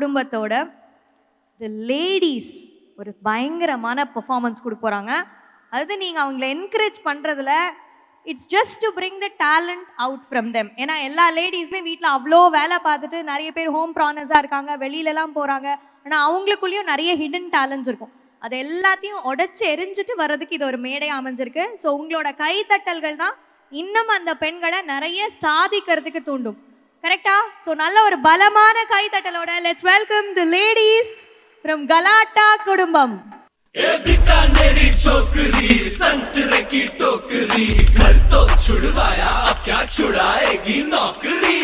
குடும்பத்தோட லேடிஸ் ஒரு பயங்கரமான பெர்ஃபார்மன்ஸ் கொடுக்க போகிறாங்க. அது நீங்கள் அவங்கள என்கரேஜ் பண்ணுறதுல it's just to bring the talent out from them. ஏன்னா எல்லா லேடிஸுமே வீட்டில் அவ்வளோ வேலை பார்த்துட்டு நிறைய பேர் ஹோம் ப்ரானஸாக இருக்காங்க, வெளியிலலாம் போகிறாங்க. ஆனால் அவங்களுக்குள்ளேயும் நிறைய ஹிடன் டேலண்ட்ஸ் இருக்கும். அதை எல்லாத்தையும் உடைச்சு எரிஞ்சிட்டு வர்றதுக்கு இது ஒரு மேடை அமைஞ்சிருக்கு. ஸோ உங்களோட கைத்தட்டல்கள் தான் இன்னும் அந்த பெண்களை நிறைய சாதிக்கிறதுக்கு தூண்டும். கரெக்டா? ஸோ நல்ல ஒரு பலமான கைத்தட்டலோட let's welcome the ladies from Galatta குடும்பம். बीकानेरी छोकरी संतरे की टोकरी घर तो छुड़वाया अब क्या छुड़ाएगी नौकरी.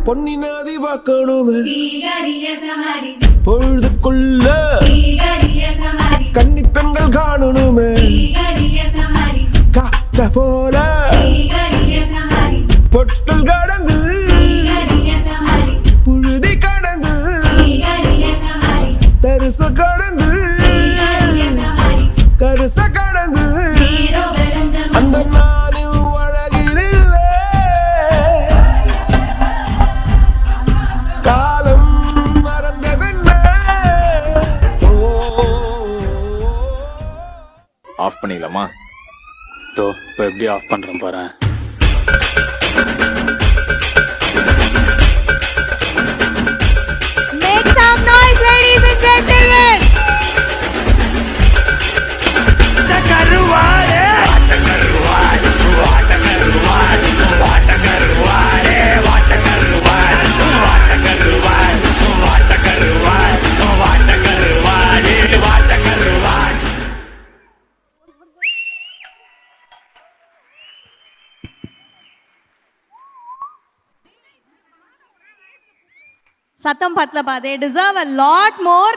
பொன்னினாதி பார்க்கணுமே பொழுதுக்குள்ள கன்னி பெண்கள் காணணுமே காத்த போல பொட்டல் கடந்து புழுதி கடந்து தரிச கடந்து கருச கடந்து அந்த நானும் அழகினில்ல காலம் மறந்தவென்ன. ஆஃப் பண்ணிடலாமா? இப்போ எப்படி ஆஃப் பண்றேன் பாரு. Make some noise, ladies and gentlemen. சத்தம் பத்தலப்பா. They deserve a lot more